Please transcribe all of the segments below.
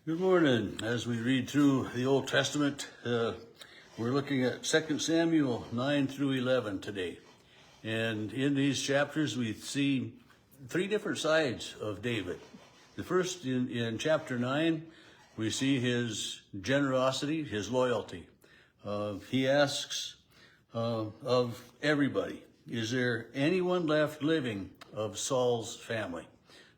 Good morning. As we read through the Old Testament, we're looking at 2 Samuel 9 through 11 today. And in these chapters, we see three different sides of David. The first, in chapter 9, we see his generosity, his loyalty. He asks of everybody, is there anyone left living of Saul's family?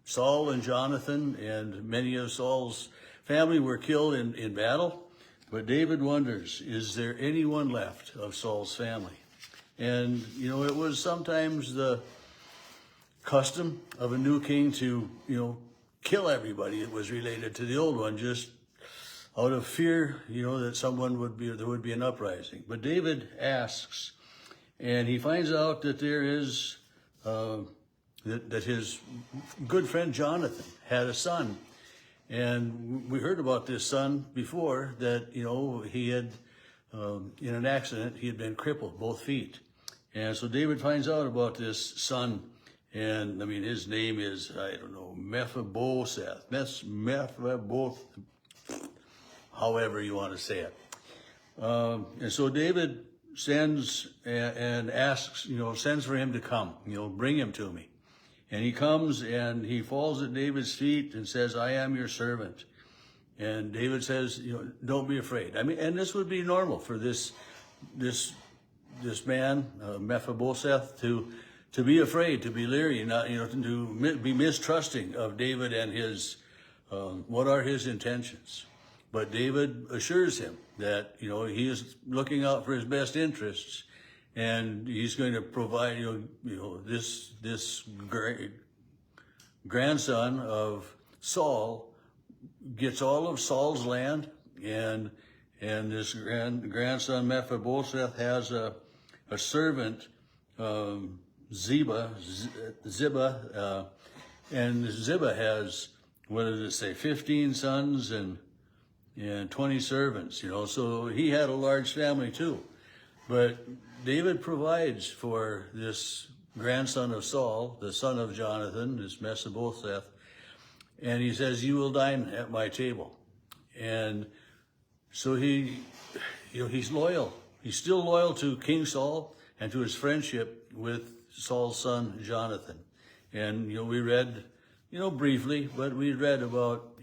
Saul and Jonathan and many of Saul's family were killed in battle, but David wonders, is there anyone left of Saul's family? And, it was sometimes the custom of a new king to, kill everybody that was related to the old one, just out of fear, that there would be an uprising. But David asks, and he finds out that there is, that his good friend Jonathan had a son. And we heard about this son before, that, he had, in an accident, he had been crippled, both feet. And so David finds out about this son, and his name is, Mephibosheth, however you want to say it. And so David sends and asks, sends for him to come, bring him to me. And he comes and he falls at David's feet and says, I am your servant. And David says, don't be afraid. And this would be normal for this man, Mephibosheth, to be afraid, to be leery, not, to be mistrusting of David and his, what are his intentions. But David assures him that, he is looking out for his best interests. And he's going to provide, this great grandson of Saul gets all of Saul's land, and this grandson Mephibosheth has a servant, Ziba, and Ziba has, 15 sons and 20 servants, so he had a large family too. But David provides for this grandson of Saul, the son of Jonathan, this Mephibosheth, and he says, you will dine at my table. And so he's loyal. He's still loyal to King Saul and to his friendship with Saul's son, Jonathan. And, we read, briefly, but we read about,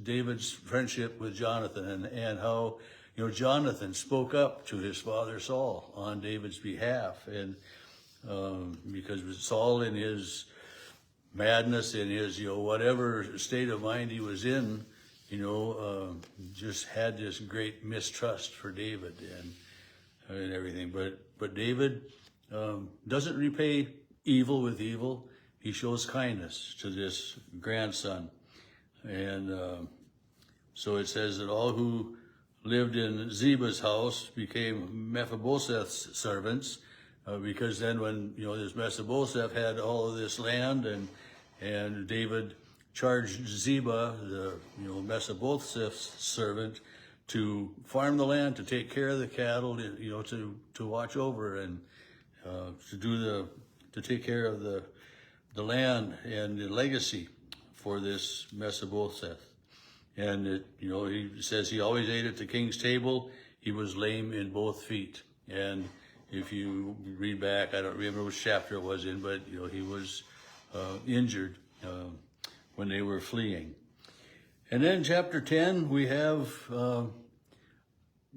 David's friendship with Jonathan and how, Jonathan spoke up to his father Saul on David's behalf. And because Saul, in his madness, in his, whatever state of mind he was in, just had this great mistrust for David and everything. But David doesn't repay evil with evil. He shows kindness to this grandson. And so it says that all who lived in Ziba's house became Mephibosheth's servants, because then when, this Mephibosheth had all of this land, and David charged Ziba, the, Mephibosheth's servant, to farm the land, to take care of the cattle, to watch over and to take care of the land and the legacy for this Mephibosheth. And he says he always ate at the king's table. He was lame in both feet. And if you read back, I don't remember which chapter it was in, but he was injured when they were fleeing. And then chapter 10, we have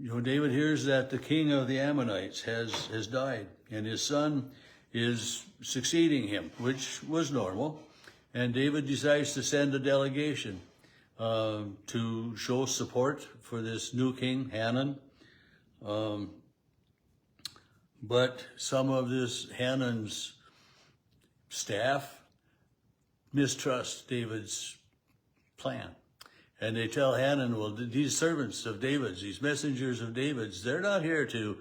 David hears that the king of the Ammonites has died, and his son is succeeding him, which was normal. And David decides to send a delegation to show support for this new king, Hanan. But some of this Hanan's staff mistrust David's plan. And they tell Hanan, well, these servants of David's, these messengers of David's, they're not here to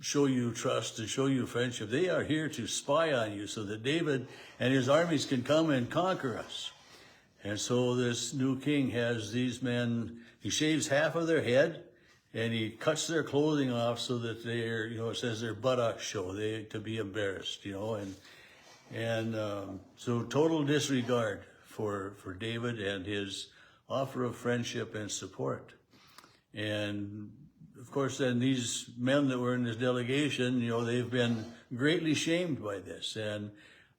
show you trust, to show you friendship. They are here to spy on you so that David and his armies can come and conquer us. And so this new king has these men, he shaves half of their head and he cuts their clothing off so that they're, it says their buttocks show, to be embarrassed, and so total disregard for David and his offer of friendship and support. And of course, then these men that were in this delegation, they've been greatly shamed by this. And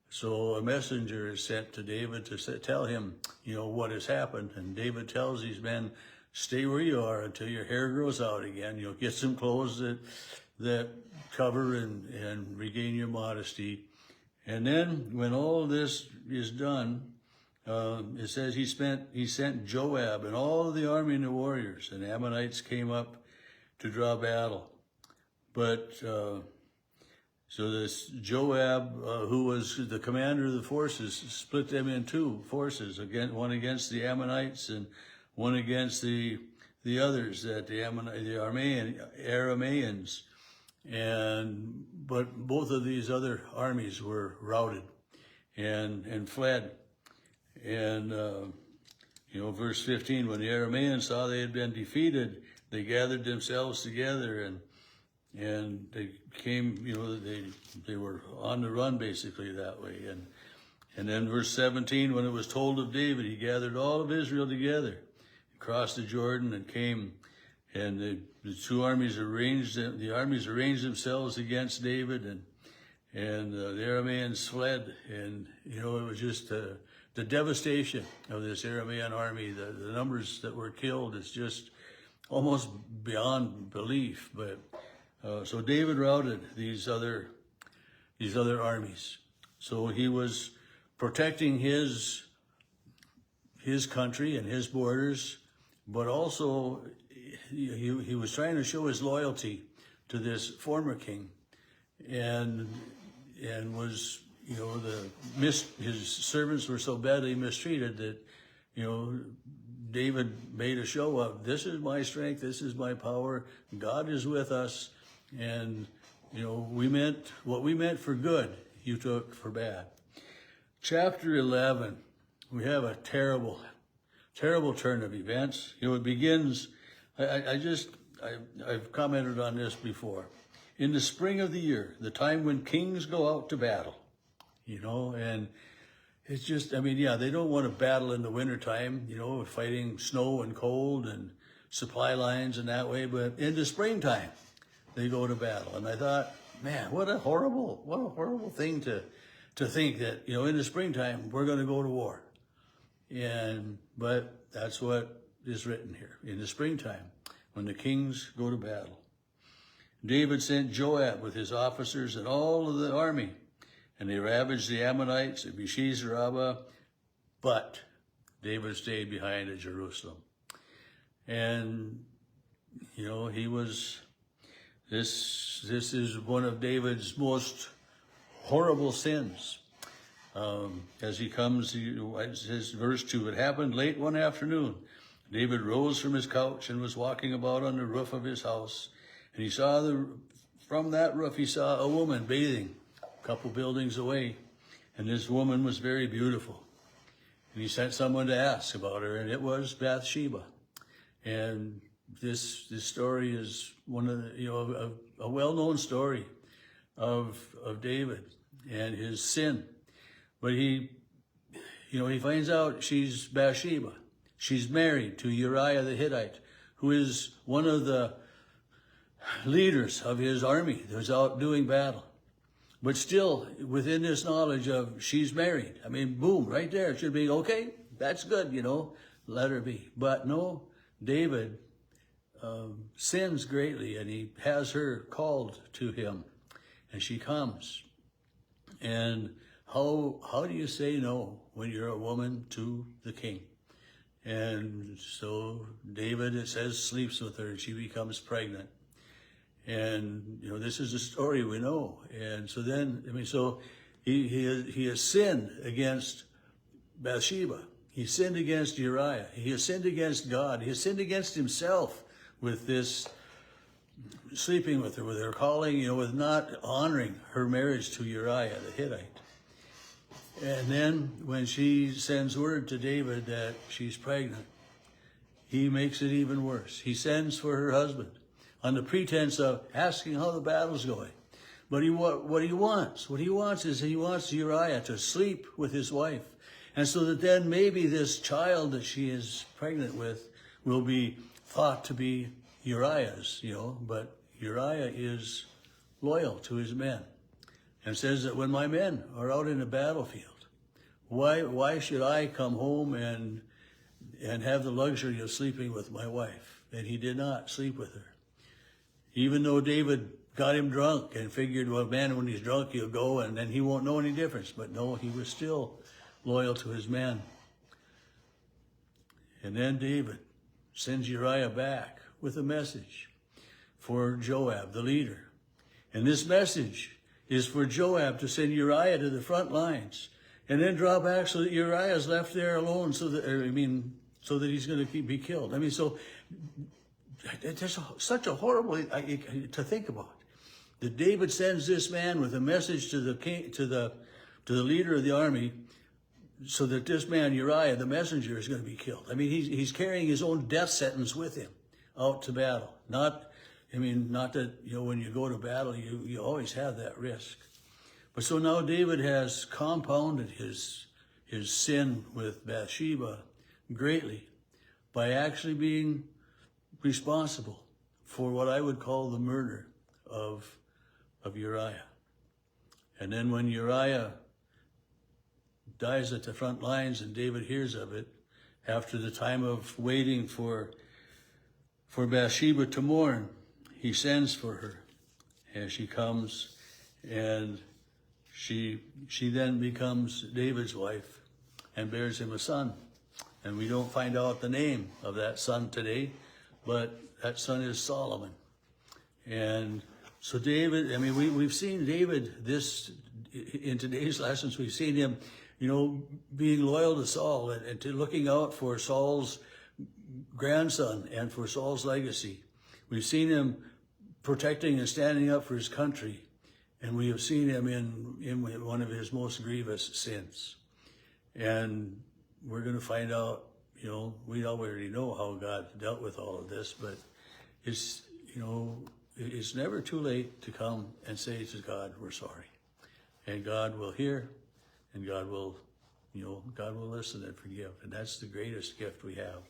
so a messenger is sent to David to tell him, what has happened. And David tells these men, stay where you are until your hair grows out again. Get some clothes that cover and regain your modesty. And then when all this is done, it says he sent Joab and all of the army and the warriors, and the Ammonites came up to draw battle. But so this Joab, who was the commander of the forces, split them in two forces, one against the Ammonites and one against the others, that the Arameans. But both of these other armies were routed and fled. And verse 15, when the Arameans saw they had been defeated, they gathered themselves together and they came, they were on the run basically that way. And then verse 17, when it was told of David, he gathered all of Israel together, crossed the Jordan and came, and the two armies arranged themselves against David, and the Arameans fled, and it was just the devastation of this Aramean army. The numbers that were killed is just almost beyond belief. But so David routed these other armies. So he was protecting his country and his borders, but also he was trying to show his loyalty to this former king, and was his servants were so badly mistreated that David made a show of, this is my strength, this is my power, God is with us, and what we meant for good, you took for bad. Chapter 11, we have a terrible turn of events. It begins, I've commented on this before. In the spring of the year, the time when kings go out to battle, and it's just, they don't want to battle in the wintertime, fighting snow and cold and supply lines and that way, but in the springtime, they go to battle. And I thought, man, what a horrible thing to think that, in the springtime, we're going to go to war. But that's what is written here. In the springtime, when the kings go to battle. David sent Joab with his officers and all of the army, and they ravaged the Ammonites at Beshiz Rabbah, but David stayed behind at Jerusalem. And, this is one of David's most horrible sins. As he comes, it says, verse 2, it happened late one afternoon. David rose from his couch and was walking about on the roof of his house. And he saw from that roof, he saw a woman bathing a couple buildings away. And this woman was very beautiful. And he sent someone to ask about her, and it was Bathsheba. And this story is one of the, a well-known story of David and his sin. But he finds out she's Bathsheba. She's married to Uriah the Hittite, who is one of the leaders of his army that was out doing battle. But still, within this knowledge of she's married, boom, right there, it should be, okay, that's good, let her be. But no, David sins greatly, and he has her called to him, and she comes. And how do you say no when you're a woman to the king? And so David, it says, sleeps with her, and she becomes pregnant. And, this is a story we know. And so then, so he has sinned against Bathsheba. He sinned against Uriah. He has sinned against God. He has sinned against himself with this sleeping with her calling, with not honoring her marriage to Uriah the Hittite. And then when she sends word to David that she's pregnant, he makes it even worse. He sends for her husband on the pretense of asking how the battle's going. But what he wants is he wants Uriah to sleep with his wife And so that then maybe this child that she is pregnant with will be thought to be Uriah's, but Uriah is loyal to his men and says that when my men are out in the battlefield, why should I come home and have the luxury of sleeping with my wife? And he did not sleep with her. Even though David got him drunk and figured, well, man, when he's drunk, he'll go and then he won't know any difference. But no, he was still loyal to his men. And then David sends Uriah back with a message for Joab, the leader. And this message is for Joab to send Uriah to the front lines and then draw back so that Uriah is left there alone so that he's going to be killed. So it's such a horrible to think about. That David sends this man with a message to the king, to the leader of the army, so that this man Uriah, the messenger, is going to be killed. He's carrying his own death sentence with him out to battle. Not that when you go to battle, you always have that risk. But so now David has compounded his sin with Bathsheba greatly by actually being responsible for what I would call the murder of Uriah. And then when Uriah dies at the front lines and David hears of it, after the time of waiting for Bathsheba to mourn, he sends for her and she comes and she then becomes David's wife and bears him a son. And we don't find out the name of that son today, but that son is Solomon. And so David, we've seen David in today's lessons, we've seen him, being loyal to Saul and to looking out for Saul's grandson and for Saul's legacy. We've seen him protecting and standing up for his country. And we have seen him in one of his most grievous sins. And we're going to find out, we already know how God dealt with all of this, but it's never too late to come and say to God, we're sorry. And God will hear, and God will listen and forgive. And that's the greatest gift we have.